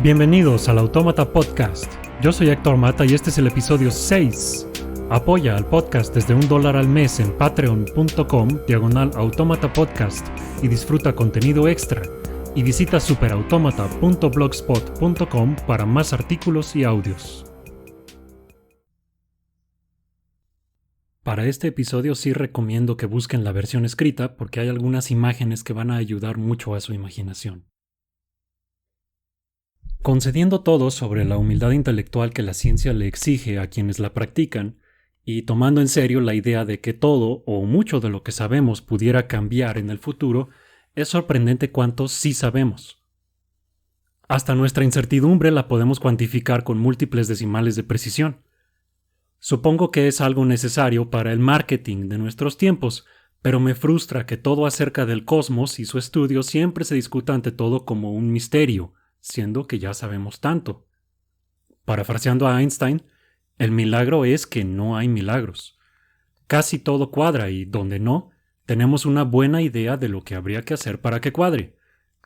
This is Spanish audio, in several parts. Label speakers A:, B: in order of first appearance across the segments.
A: Bienvenidos al Autómata Podcast. Yo soy Héctor Mata y este es el episodio 6. Apoya al podcast desde $1 al mes en patreon.com/Autómata Podcast y disfruta contenido extra. Y visita superautomata.blogspot.com para más artículos y audios. Para este episodio sí recomiendo que busquen la versión escrita porque hay algunas imágenes que van a ayudar mucho a su imaginación. Concediendo todo sobre la humildad intelectual que la ciencia le exige a quienes la practican, y tomando en serio la idea de que todo o mucho de lo que sabemos pudiera cambiar en el futuro, es sorprendente cuánto sí sabemos. Hasta nuestra incertidumbre la podemos cuantificar con múltiples decimales de precisión. Supongo que es algo necesario para el marketing de nuestros tiempos, pero me frustra que todo acerca del cosmos y su estudio siempre se discuta ante todo como un misterio, siendo que ya sabemos tanto. Parafraseando a Einstein, el milagro es que no hay milagros. Casi todo cuadra y, donde no, tenemos una buena idea de lo que habría que hacer para que cuadre.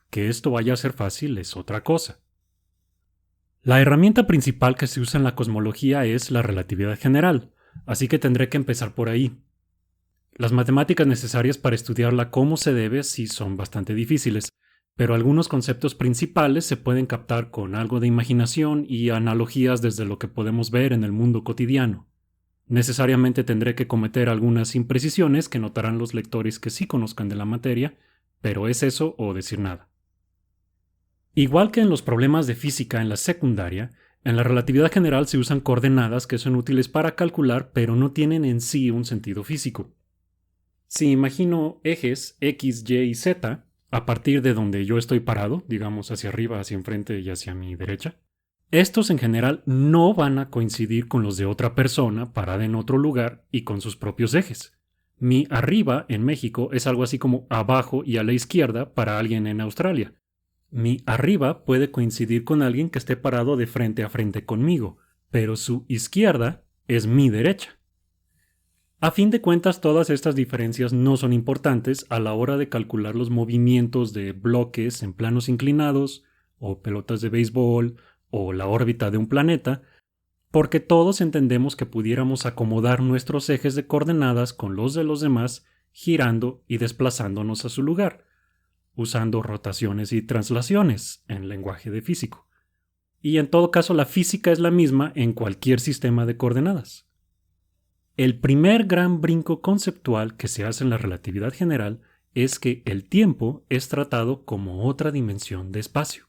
A: Que esto vaya a ser fácil es otra cosa. La herramienta principal que se usa en la cosmología es la relatividad general, así que tendré que empezar por ahí. Las matemáticas necesarias para estudiarla como se debe sí son bastante difíciles, pero algunos conceptos principales se pueden captar con algo de imaginación y analogías desde lo que podemos ver en el mundo cotidiano. Necesariamente tendré que cometer algunas imprecisiones que notarán los lectores que sí conozcan de la materia, pero es eso o decir nada. Igual que en los problemas de física en la secundaria, en la relatividad general se usan coordenadas que son útiles para calcular, pero no tienen en sí un sentido físico. Si imagino ejes X, Y y Z, a partir de donde yo estoy parado, digamos hacia arriba, hacia enfrente y hacia mi derecha, estos en general no van a coincidir con los de otra persona parada en otro lugar y con sus propios ejes. Mi arriba en México es algo así como abajo y a la izquierda para alguien en Australia. Mi arriba puede coincidir con alguien que esté parado de frente a frente conmigo, pero su izquierda es mi derecha. A fin de cuentas, todas estas diferencias no son importantes a la hora de calcular los movimientos de bloques en planos inclinados, o pelotas de béisbol, o la órbita de un planeta, porque todos entendemos que pudiéramos acomodar nuestros ejes de coordenadas con los de los demás, girando y desplazándonos a su lugar, usando rotaciones y translaciones en lenguaje de físico. Y en todo caso, la física es la misma en cualquier sistema de coordenadas. El primer gran brinco conceptual que se hace en la relatividad general es que el tiempo es tratado como otra dimensión de espacio.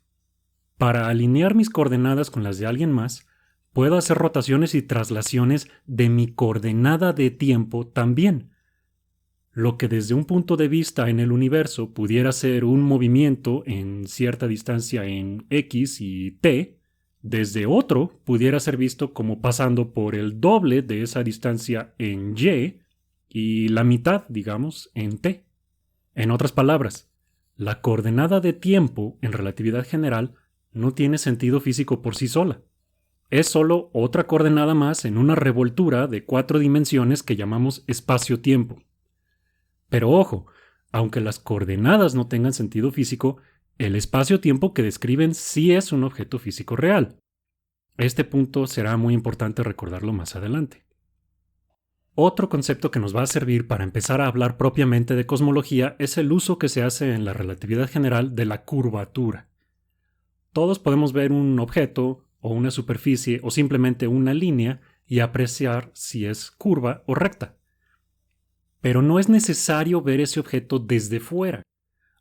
A: Para alinear mis coordenadas con las de alguien más, puedo hacer rotaciones y traslaciones de mi coordenada de tiempo también. Lo que desde un punto de vista en el universo pudiera ser un movimiento en cierta distancia en X y T, desde otro pudiera ser visto como pasando por el doble de esa distancia en y la mitad, digamos, en T. En otras palabras, la coordenada de tiempo en relatividad general no tiene sentido físico por sí sola. Es solo otra coordenada más en una revoltura de 4 dimensiones que llamamos espacio-tiempo. Pero ojo, aunque las coordenadas no tengan sentido físico, el espacio-tiempo que describen sí es un objeto físico real. Este punto será muy importante recordarlo más adelante. Otro concepto que nos va a servir para empezar a hablar propiamente de cosmología es el uso que se hace en la relatividad general de la curvatura. Todos podemos ver un objeto o una superficie o simplemente una línea y apreciar si es curva o recta. Pero no es necesario ver ese objeto desde fuera.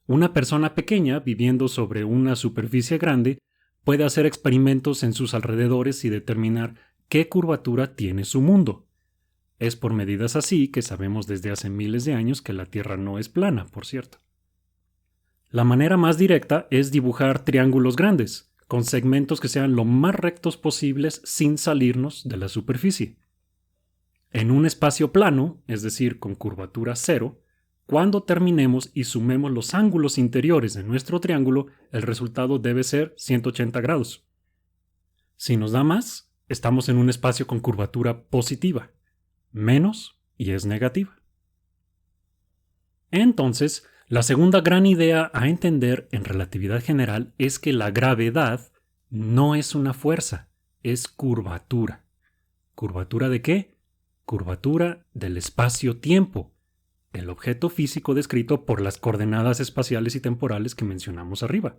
A: Una persona pequeña viviendo sobre una superficie grande puede hacer experimentos en sus alrededores y determinar qué curvatura tiene su mundo. Es por medidas así que sabemos desde hace miles de años que la Tierra no es plana, por cierto. La manera más directa es dibujar triángulos grandes, con segmentos que sean lo más rectos posibles sin salirnos de la superficie. En un espacio plano, es decir, con curvatura cero, cuando terminemos y sumemos los ángulos interiores de nuestro triángulo, el resultado debe ser 180 grados. Si nos da más, estamos en un espacio con curvatura positiva, menos y es negativa. Entonces, la segunda gran idea a entender en relatividad general es que la gravedad No es una fuerza, es curvatura. ¿Curvatura de qué? Curvatura del espacio-tiempo, el objeto físico descrito por las coordenadas espaciales y temporales que mencionamos arriba.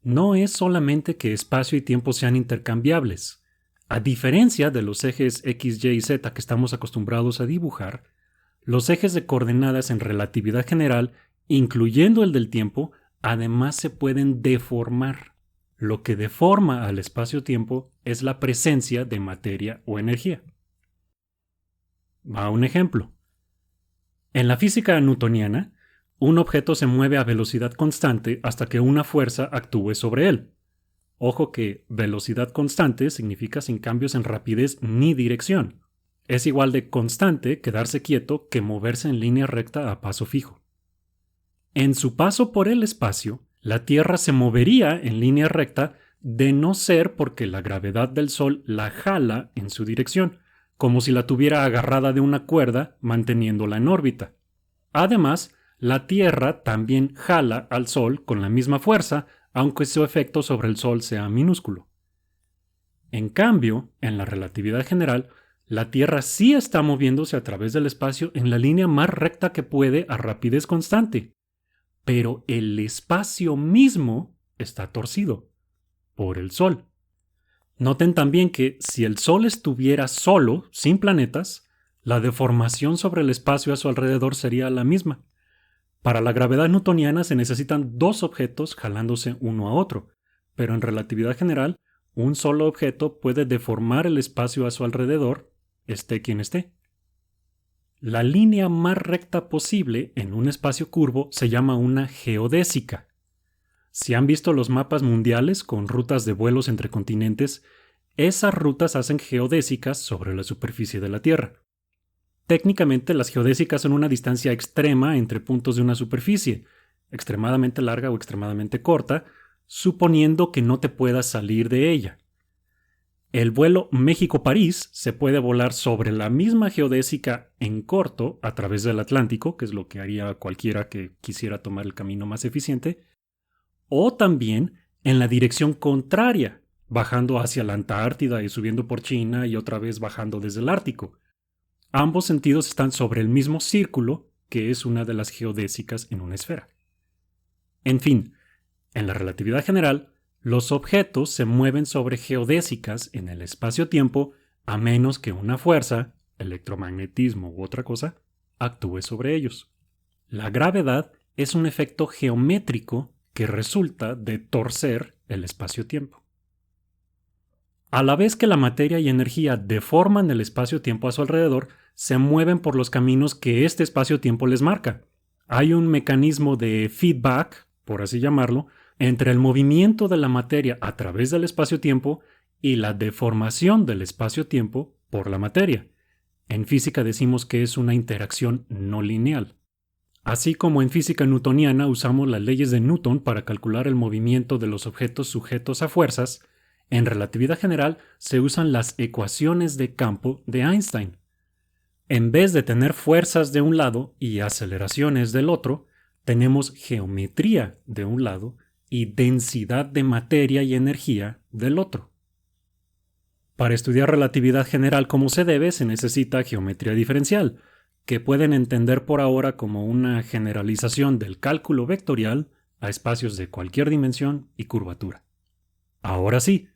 A: No es solamente que espacio y tiempo sean intercambiables. A diferencia de los ejes X, Y y Z que estamos acostumbrados a dibujar, los ejes de coordenadas en relatividad general, incluyendo el del tiempo, además se pueden deformar. Lo que deforma al espacio-tiempo es la presencia de materia o energía. Va un ejemplo. En la física newtoniana, un objeto se mueve a velocidad constante hasta que una fuerza actúe sobre él. Ojo que velocidad constante significa sin cambios en rapidez ni dirección. Es igual de constante quedarse quieto que moverse en línea recta a paso fijo. En su paso por el espacio, la Tierra se movería en línea recta de no ser porque la gravedad del Sol la jala en su dirección, como si la tuviera agarrada de una cuerda manteniéndola en órbita. Además, la Tierra también jala al Sol con la misma fuerza, aunque su efecto sobre el Sol sea minúsculo. En cambio, en la relatividad general, la Tierra sí está moviéndose a través del espacio en la línea más recta que puede a rapidez constante, pero el espacio mismo está torcido por el Sol. Noten también que si el Sol estuviera solo, sin planetas, la deformación sobre el espacio a su alrededor sería la misma. Para la gravedad newtoniana se necesitan dos objetos jalándose uno a otro, pero en relatividad general, un solo objeto puede deformar el espacio a su alrededor, esté quien esté. La línea más recta posible en un espacio curvo se llama una geodésica. Si han visto los mapas mundiales con rutas de vuelos entre continentes, esas rutas hacen geodésicas sobre la superficie de la Tierra. Técnicamente, las geodésicas son una distancia extrema entre puntos de una superficie, extremadamente larga o extremadamente corta, suponiendo que no te puedas salir de ella. El vuelo México-París se puede volar sobre la misma geodésica en corto a través del Atlántico, que es lo que haría cualquiera que quisiera tomar el camino más eficiente, o también en la dirección contraria, bajando hacia la Antártida y subiendo por China y otra vez bajando desde el Ártico. Ambos sentidos están sobre el mismo círculo, que es una de las geodésicas en una esfera. En fin, en la relatividad general, los objetos se mueven sobre geodésicas en el espacio-tiempo a menos que una fuerza, electromagnetismo u otra cosa, actúe sobre ellos. La gravedad es un efecto geométrico que resulta de torcer el espacio-tiempo. A la vez que la materia y energía deforman el espacio-tiempo a su alrededor, se mueven por los caminos que este espacio-tiempo les marca. Hay un mecanismo de feedback, por así llamarlo, entre el movimiento de la materia a través del espacio-tiempo y la deformación del espacio-tiempo por la materia. En física decimos que es una interacción no lineal. Así como en física newtoniana usamos las leyes de Newton para calcular el movimiento de los objetos sujetos a fuerzas, en relatividad general se usan las ecuaciones de campo de Einstein. En vez de tener fuerzas de un lado y aceleraciones del otro, tenemos geometría de un lado y densidad de materia y energía del otro. Para estudiar relatividad general como se debe, se necesita geometría diferencial, que pueden entender por ahora como una generalización del cálculo vectorial a espacios de cualquier dimensión y curvatura. Ahora sí,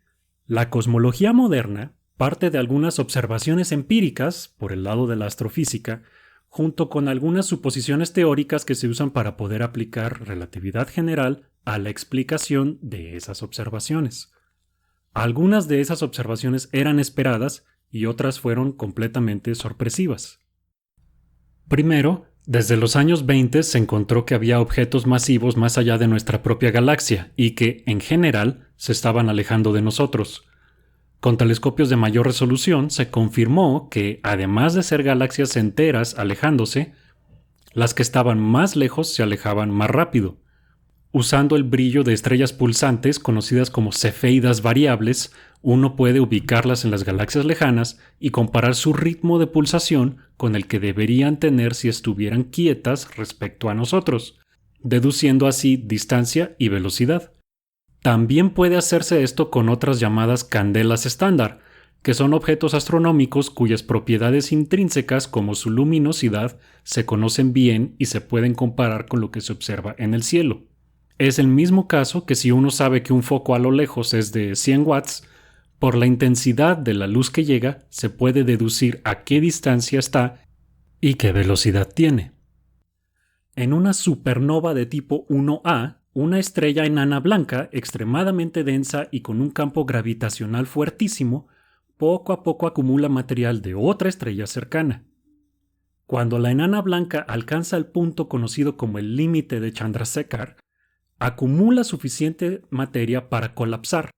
A: la cosmología moderna parte de algunas observaciones empíricas por el lado de la astrofísica, junto con algunas suposiciones teóricas que se usan para poder aplicar relatividad general a la explicación de esas observaciones. Algunas de esas observaciones eran esperadas y otras fueron completamente sorpresivas. Primero, desde los años 20 se encontró que había objetos masivos más allá de nuestra propia galaxia y que, en general, se estaban alejando de nosotros. Con telescopios de mayor resolución se confirmó que, además de ser galaxias enteras alejándose, las que estaban más lejos se alejaban más rápido. Usando el brillo de estrellas pulsantes conocidas como cefeidas variables, uno puede ubicarlas en las galaxias lejanas y comparar su ritmo de pulsación con el que deberían tener si estuvieran quietas respecto a nosotros, deduciendo así distancia y velocidad. También puede hacerse esto con otras llamadas candelas estándar, que son objetos astronómicos cuyas propiedades intrínsecas como su luminosidad se conocen bien y se pueden comparar con lo que se observa en el cielo. Es el mismo caso que si uno sabe que un foco a lo lejos es de 100 watts, por la intensidad de la luz que llega se puede deducir a qué distancia está y qué velocidad tiene. En una supernova de tipo 1A, una estrella enana blanca extremadamente densa y con un campo gravitacional fuertísimo, poco a poco acumula material de otra estrella cercana. Cuando la enana blanca alcanza el punto conocido como el límite de Chandrasekhar, acumula suficiente materia para colapsar,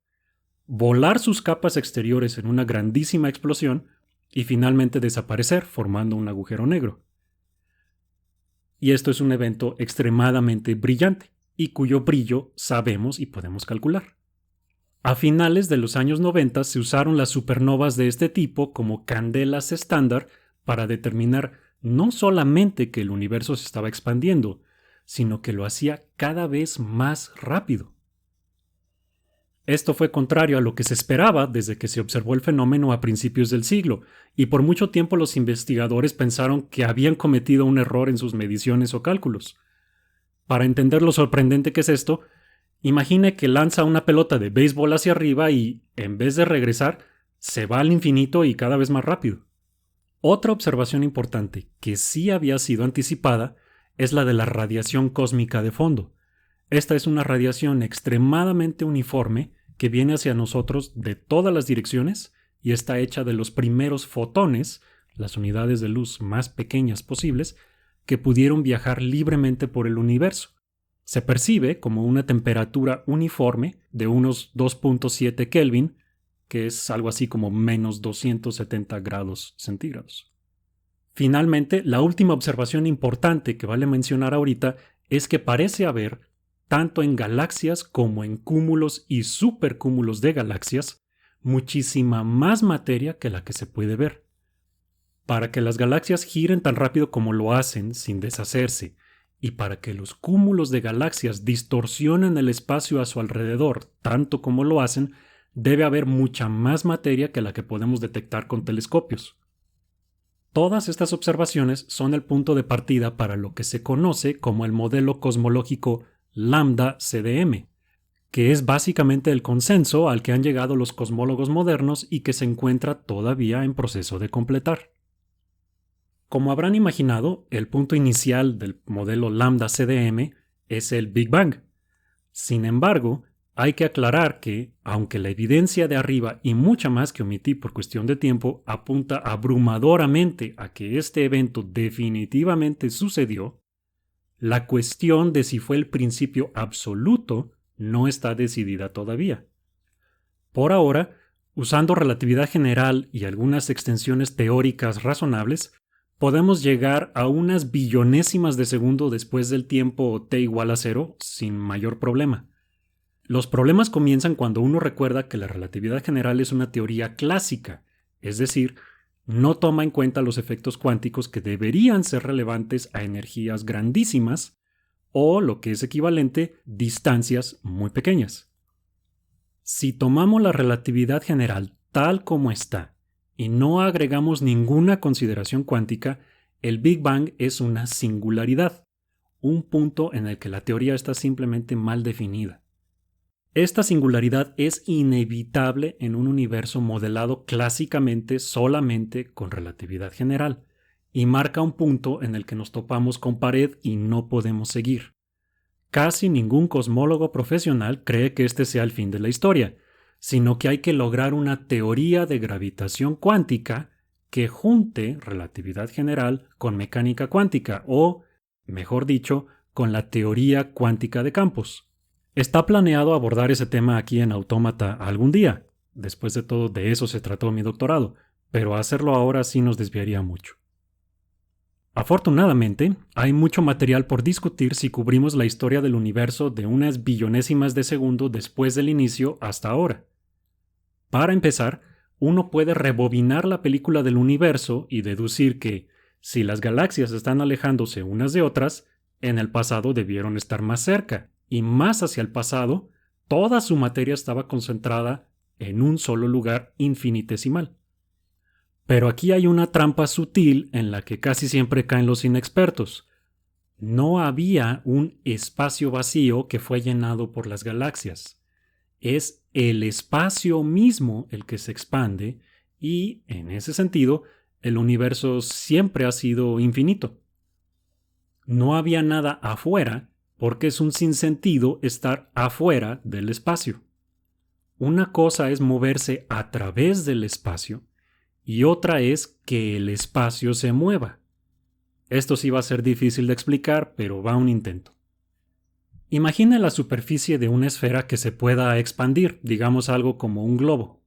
A: volar sus capas exteriores en una grandísima explosión y finalmente desaparecer formando un agujero negro. Y esto es un evento extremadamente brillante y cuyo brillo sabemos y podemos calcular. A finales de los años 90 se usaron las supernovas de este tipo como candelas estándar para determinar no solamente que el universo se estaba expandiendo, sino que lo hacía cada vez más rápido. Esto fue contrario a lo que se esperaba desde que se observó el fenómeno a principios del siglo, y por mucho tiempo los investigadores pensaron que habían cometido un error en sus mediciones o cálculos. Para entender lo sorprendente que es esto, imagine que lanza una pelota de béisbol hacia arriba y, en vez de regresar, se va al infinito y cada vez más rápido. Otra observación importante que sí había sido anticipada es la de la radiación cósmica de fondo. Esta es una radiación extremadamente uniforme que viene hacia nosotros de todas las direcciones y está hecha de los primeros fotones, las unidades de luz más pequeñas posibles, que pudieron viajar libremente por el universo. Se percibe como una temperatura uniforme de unos 2.7 Kelvin, que es algo así como menos 270 grados centígrados. Finalmente, la última observación importante que vale mencionar ahorita es que parece haber, tanto en galaxias como en cúmulos y supercúmulos de galaxias, muchísima más materia que la que se puede ver. Para que las galaxias giren tan rápido como lo hacen sin deshacerse, y para que los cúmulos de galaxias distorsionen el espacio a su alrededor tanto como lo hacen, debe haber mucha más materia que la que podemos detectar con telescopios. Todas estas observaciones son el punto de partida para lo que se conoce como el modelo cosmológico Lambda-CDM, que es básicamente el consenso al que han llegado los cosmólogos modernos y que se encuentra todavía en proceso de completar. Como habrán imaginado, el punto inicial del modelo Lambda-CDM es el Big Bang. Sin embargo, hay que aclarar que, aunque la evidencia de arriba y mucha más que omití por cuestión de tiempo apunta abrumadoramente a que este evento definitivamente sucedió, la cuestión de si fue el principio absoluto no está decidida todavía. Por ahora, usando relatividad general y algunas extensiones teóricas razonables, podemos llegar a unas billonésimas de segundo después del tiempo t igual a 0 sin mayor problema. Los problemas comienzan cuando uno recuerda que la relatividad general es una teoría clásica, es decir, no toma en cuenta los efectos cuánticos que deberían ser relevantes a energías grandísimas o, lo que es equivalente, distancias muy pequeñas. Si tomamos la relatividad general tal como está y no agregamos ninguna consideración cuántica, el Big Bang es una singularidad, un punto en el que la teoría está simplemente mal definida. Esta singularidad es inevitable en un universo modelado clásicamente solamente con relatividad general, y marca un punto en el que nos topamos con pared y no podemos seguir. Casi ningún cosmólogo profesional cree que este sea el fin de la historia, sino que hay que lograr una teoría de gravitación cuántica que junte relatividad general con mecánica cuántica o, mejor dicho, con la teoría cuántica de campos. Está planeado abordar ese tema aquí en Autómata algún día. Después de todo, de eso se trató mi doctorado, pero hacerlo ahora sí nos desviaría mucho. Afortunadamente, hay mucho material por discutir si cubrimos la historia del universo de unas billonésimas de segundo después del inicio hasta ahora. Para empezar, uno puede rebobinar la película del universo y deducir que, si las galaxias están alejándose unas de otras, en el pasado debieron estar más cerca, y más hacia el pasado, toda su materia estaba concentrada en un solo lugar infinitesimal. Pero aquí hay una trampa sutil en la que casi siempre caen los inexpertos. No había un espacio vacío que fue llenado por las galaxias. Es el espacio mismo el que se expande y, en ese sentido, el universo siempre ha sido infinito. No había nada afuera porque es un sinsentido estar afuera del espacio. Una cosa es moverse a través del espacio y otra es que el espacio se mueva. Esto sí va a ser difícil de explicar, pero va un intento. Imagina la superficie de una esfera que se pueda expandir, digamos algo como un globo.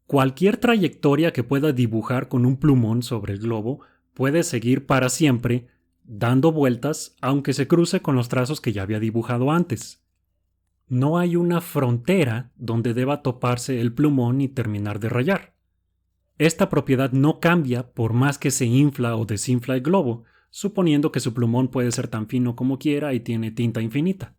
A: Cualquier trayectoria que pueda dibujar con un plumón sobre el globo puede seguir para siempre, dando vueltas, aunque se cruce con los trazos que ya había dibujado antes. No hay una frontera donde deba toparse el plumón y terminar de rayar. Esta propiedad no cambia por más que se infla o desinfla el globo, suponiendo que su plumón puede ser tan fino como quiera y tiene tinta infinita.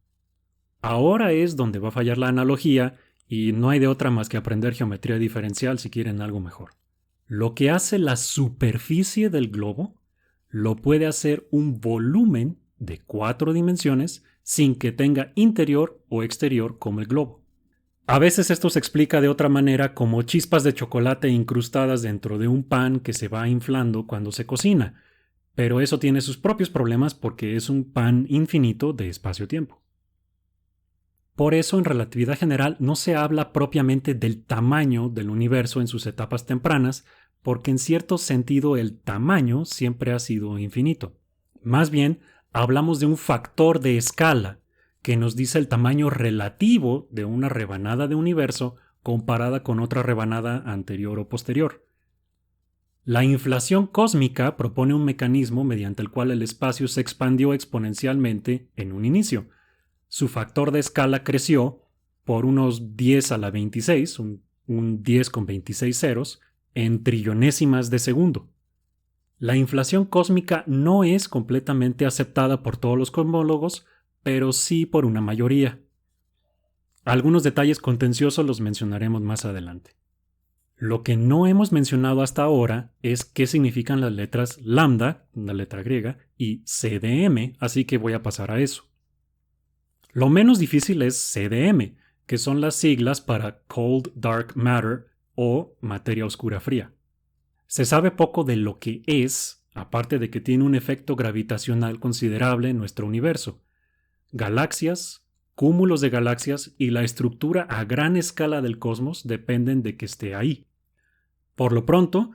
A: Ahora es donde va a fallar la analogía y no hay de otra más que aprender geometría diferencial si quieren algo mejor. Lo que hace la superficie del globo lo puede hacer un volumen de 4 dimensiones sin que tenga interior o exterior como el globo. A veces esto se explica de otra manera como chispas de chocolate incrustadas dentro de un pan que se va inflando cuando se cocina, pero eso tiene sus propios problemas porque es un pan infinito de espacio-tiempo. Por eso en relatividad general no se habla propiamente del tamaño del universo en sus etapas tempranas, porque en cierto sentido el tamaño siempre ha sido infinito. Más bien, hablamos de un factor de escala que nos dice el tamaño relativo de una rebanada de universo comparada con otra rebanada anterior o posterior. La inflación cósmica propone un mecanismo mediante el cual el espacio se expandió exponencialmente en un inicio. Su factor de escala creció por unos 10 a la 26, un 10 con 26 ceros, en trillonésimas de segundo. La inflación cósmica no es completamente aceptada por todos los cosmólogos, pero sí por una mayoría. Algunos detalles contenciosos los mencionaremos más adelante. Lo que no hemos mencionado hasta ahora es qué significan las letras lambda, una letra griega, y CDM, así que voy a pasar a eso. Lo menos difícil es CDM, que son las siglas para Cold Dark Matter o materia oscura fría. Se sabe poco de lo que es, aparte de que tiene un efecto gravitacional considerable en nuestro universo. Galaxias, cúmulos de galaxias y la estructura a gran escala del cosmos dependen de que esté ahí. Por lo pronto,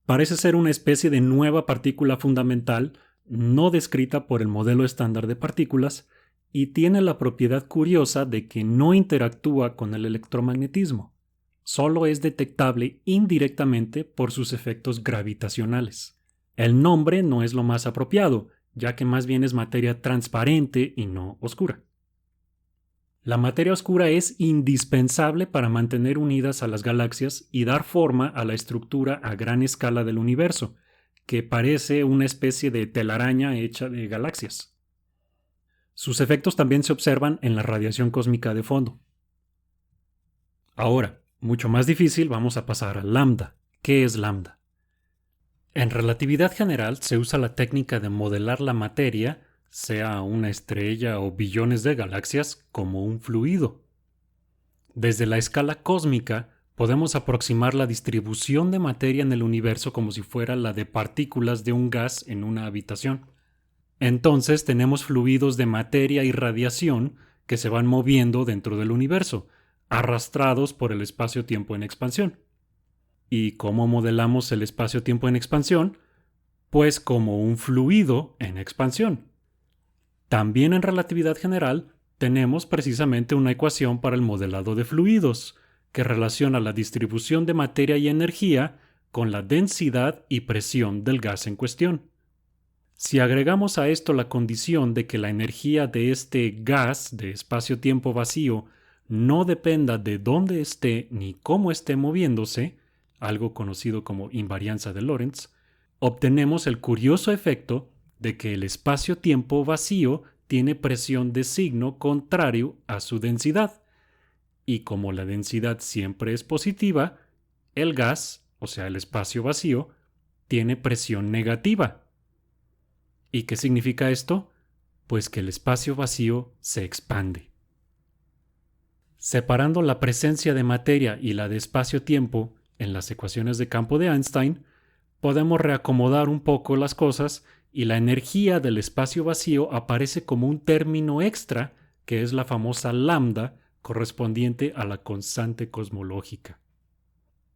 A: parece ser una especie de nueva partícula fundamental no descrita por el modelo estándar de partículas y tiene la propiedad curiosa de que no interactúa con el electromagnetismo. Solo es detectable indirectamente por sus efectos gravitacionales. El nombre no es lo más apropiado, ya que más bien es materia transparente y no oscura. La materia oscura es indispensable para mantener unidas a las galaxias y dar forma a la estructura a gran escala del universo, que parece una especie de telaraña hecha de galaxias. Sus efectos también se observan en la radiación cósmica de fondo. Ahora, mucho más difícil, vamos a pasar a lambda. ¿Qué es lambda? En relatividad general se usa la técnica de modelar la materia, sea una estrella o billones de galaxias, como un fluido. Desde la escala cósmica podemos aproximar la distribución de materia en el universo como si fuera la de partículas de un gas en una habitación. Entonces tenemos fluidos de materia y radiación que se van moviendo dentro del universo, arrastrados por el espacio-tiempo en expansión. ¿Y cómo modelamos el espacio-tiempo en expansión? Pues como un fluido en expansión. También en relatividad general tenemos precisamente una ecuación para el modelado de fluidos, que relaciona la distribución de materia y energía con la densidad y presión del gas en cuestión. Si agregamos a esto la condición de que la energía de este gas de espacio-tiempo vacío no dependa de dónde esté ni cómo esté moviéndose, algo conocido como invarianza de Lorentz, obtenemos el curioso efecto de que el espacio-tiempo vacío tiene presión de signo contrario a su densidad, y como la densidad siempre es positiva, el gas, o sea, el espacio vacío, tiene presión negativa. ¿Y qué significa esto? Pues que el espacio vacío se expande. Separando la presencia de materia y la de espacio-tiempo en las ecuaciones de campo de Einstein, podemos reacomodar un poco las cosas y la energía del espacio vacío aparece como un término extra que es la famosa lambda correspondiente a la constante cosmológica.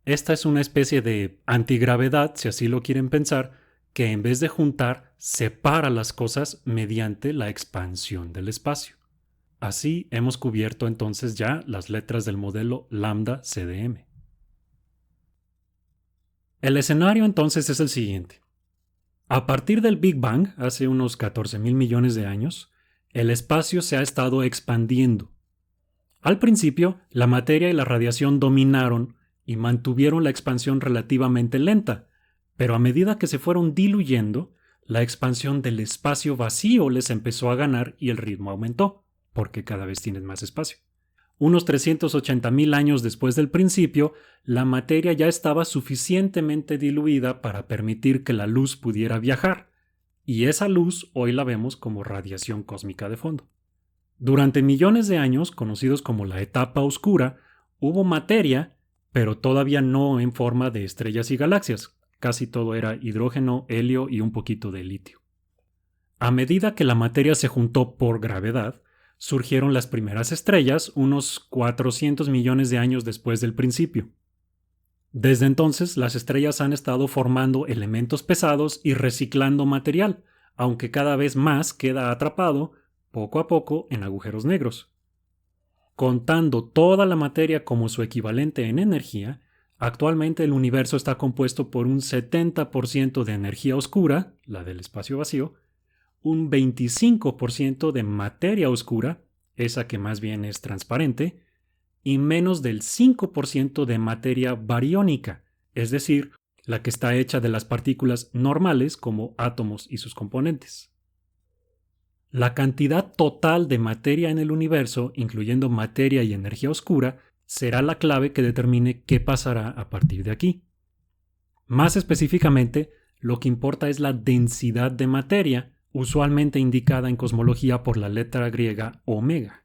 A: Esta es una especie de antigravedad, si así lo quieren pensar, que en vez de juntar, separa las cosas mediante la expansión del espacio. Así hemos cubierto entonces ya las letras del modelo lambda CDM. El escenario entonces es el siguiente. A partir del Big Bang, hace unos 14.000 millones de años, el espacio se ha estado expandiendo. Al principio, la materia y la radiación dominaron y mantuvieron la expansión relativamente lenta, pero a medida que se fueron diluyendo, la expansión del espacio vacío les empezó a ganar y el ritmo aumentó, porque cada vez tienen más espacio. Unos 380.000 años después del principio, la materia ya estaba suficientemente diluida para permitir que la luz pudiera viajar, y esa luz hoy la vemos como radiación cósmica de fondo. Durante millones de años, conocidos como la etapa oscura, hubo materia, pero todavía no en forma de estrellas y galaxias. Casi todo era hidrógeno, helio y un poquito de litio. A medida que la materia se juntó por gravedad, surgieron las primeras estrellas unos 400 millones de años después del principio. Desde entonces, las estrellas han estado formando elementos pesados y reciclando material, aunque cada vez más queda atrapado, poco a poco, en agujeros negros. Contando toda la materia como su equivalente en energía, actualmente el universo está compuesto por un 70% de energía oscura, la del espacio vacío, un 25% de materia oscura, esa que más bien es transparente, y menos del 5% de materia bariónica, es decir, la que está hecha de las partículas normales como átomos y sus componentes. La cantidad total de materia en el universo, incluyendo materia y energía oscura, será la clave que determine qué pasará a partir de aquí. Más específicamente, lo que importa es la densidad de materia, usualmente indicada en cosmología por la letra griega omega.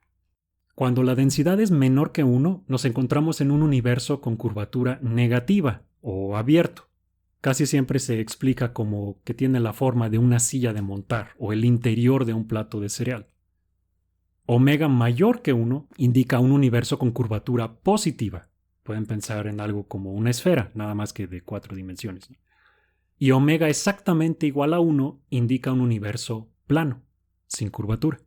A: Cuando la densidad es menor que 1, nos encontramos en un universo con curvatura negativa o abierto. Casi siempre se explica como que tiene la forma de una silla de montar o el interior de un plato de cereal. Omega mayor que 1 indica un universo con curvatura positiva. Pueden pensar en algo como una esfera, nada más que de 4 dimensiones. Y omega exactamente igual a 1 indica un universo plano, sin curvatura.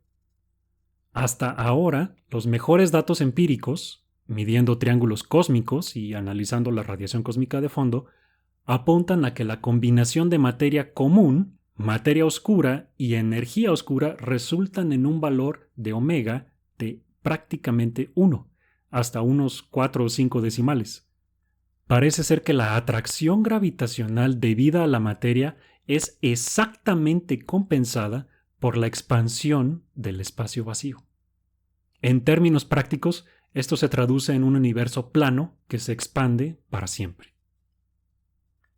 A: Hasta ahora, los mejores datos empíricos, midiendo triángulos cósmicos y analizando la radiación cósmica de fondo, apuntan a que la combinación de materia común, materia oscura y energía oscura resultan en un valor de omega de prácticamente 1, hasta unos 4 o 5 decimales. Parece ser que la atracción gravitacional debida a la materia es exactamente compensada por la expansión del espacio vacío. En términos prácticos, esto se traduce en un universo plano que se expande para siempre.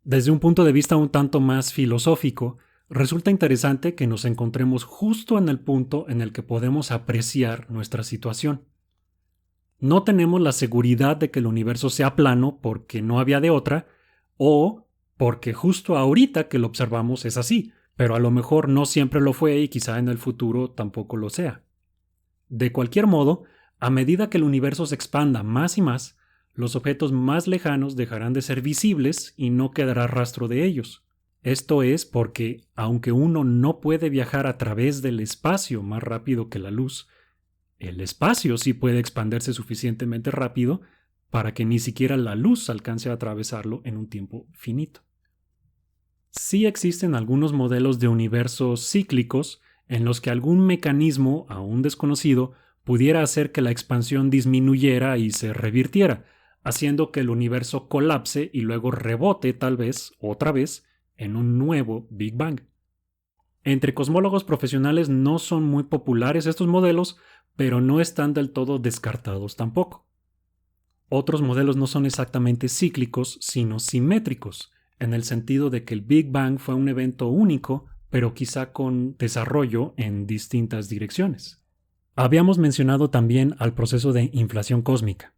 A: Desde un punto de vista un tanto más filosófico, resulta interesante que nos encontremos justo en el punto en el que podemos apreciar nuestra situación. No tenemos la seguridad de que el universo sea plano porque no había de otra, o porque justo ahorita que lo observamos es así, pero a lo mejor no siempre lo fue y quizá en el futuro tampoco lo sea. De cualquier modo, a medida que el universo se expanda más y más, los objetos más lejanos dejarán de ser visibles y no quedará rastro de ellos. Esto es porque, aunque uno no puede viajar a través del espacio más rápido que la luz, el espacio sí puede expandirse suficientemente rápido para que ni siquiera la luz alcance a atravesarlo en un tiempo finito. Sí existen algunos modelos de universos cíclicos en los que algún mecanismo aún desconocido pudiera hacer que la expansión disminuyera y se revirtiera, haciendo que el universo colapse y luego rebote tal vez, otra vez, en un nuevo Big Bang. Entre cosmólogos profesionales no son muy populares estos modelos, pero no están del todo descartados tampoco. Otros modelos no son exactamente cíclicos, sino simétricos, en el sentido de que el Big Bang fue un evento único, pero quizá con desarrollo en distintas direcciones. Habíamos mencionado también al proceso de inflación cósmica.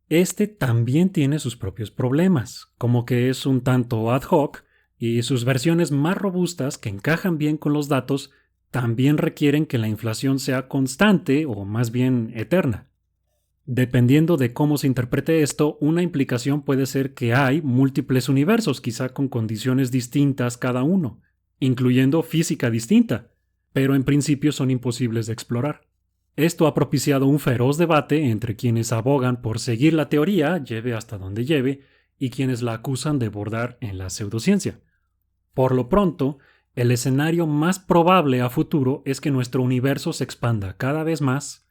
A: Este también tiene sus propios problemas, como que es un tanto ad hoc y sus versiones más robustas que encajan bien con los datos también requieren que la inflación sea constante o más bien eterna. Dependiendo de cómo se interprete esto, una implicación puede ser que hay múltiples universos, quizá con condiciones distintas cada uno, incluyendo física distinta, pero en principio son imposibles de explorar. Esto ha propiciado un feroz debate entre quienes abogan por seguir la teoría, lleve hasta donde lleve, y quienes la acusan de bordar en la pseudociencia. Por lo pronto, el escenario más probable a futuro es que nuestro universo se expanda cada vez más,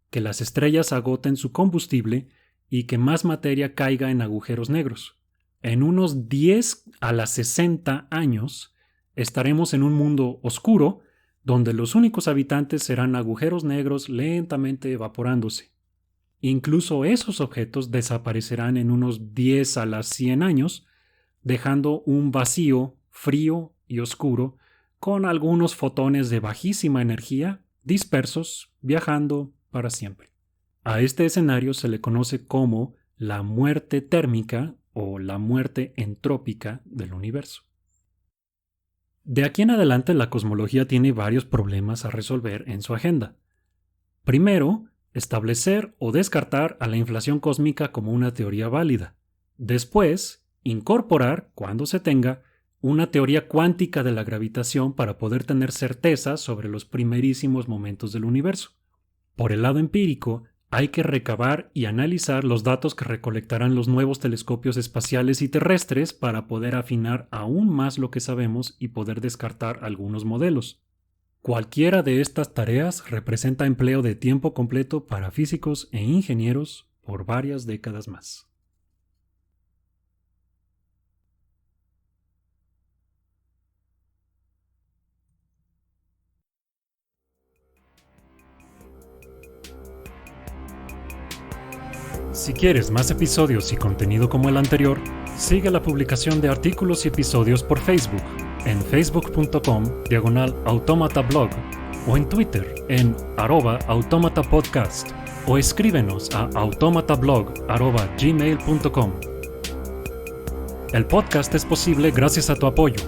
A: que las estrellas agoten su combustible y que más materia caiga en agujeros negros. En unos 10 a las 60 años estaremos en un mundo oscuro donde los únicos habitantes serán agujeros negros lentamente evaporándose. Incluso esos objetos desaparecerán en unos 10 a las 100 años, dejando un vacío frío y oscuro con algunos fotones de bajísima energía dispersos viajando para siempre. A este escenario se le conoce como la muerte térmica o la muerte entrópica del universo. De aquí en adelante la cosmología tiene varios problemas a resolver en su agenda. Primero, establecer o descartar a la inflación cósmica como una teoría válida. Después, incorporar, cuando se tenga, una teoría cuántica de la gravitación para poder tener certeza sobre los primerísimos momentos del universo. Por el lado empírico, hay que recabar y analizar los datos que recolectarán los nuevos telescopios espaciales y terrestres para poder afinar aún más lo que sabemos y poder descartar algunos modelos. Cualquiera de estas tareas representa empleo de tiempo completo para físicos e ingenieros por varias décadas más. Si quieres más episodios y contenido como el anterior, sigue la publicación de artículos y episodios por Facebook, en facebook.com/automatablog o en Twitter en @automatapodcast o escríbenos a automatablog@gmail.com. El podcast es posible gracias a tu apoyo.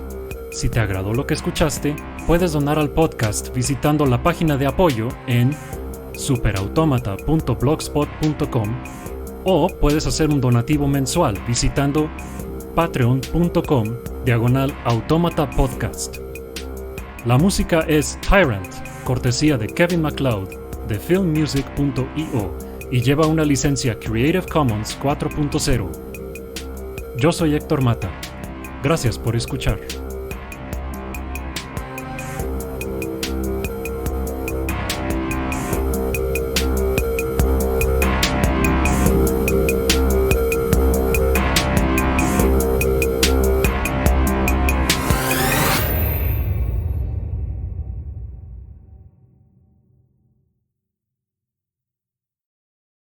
A: Si te agradó lo que escuchaste, puedes donar al podcast visitando la página de apoyo en superautomata.blogspot.com o puedes hacer un donativo mensual visitando patreon.com/automatapodcast. La música es Tyrant, cortesía de Kevin MacLeod de filmmusic.io y lleva una licencia Creative Commons 4.0. Yo soy Héctor Mata. Gracias por escuchar.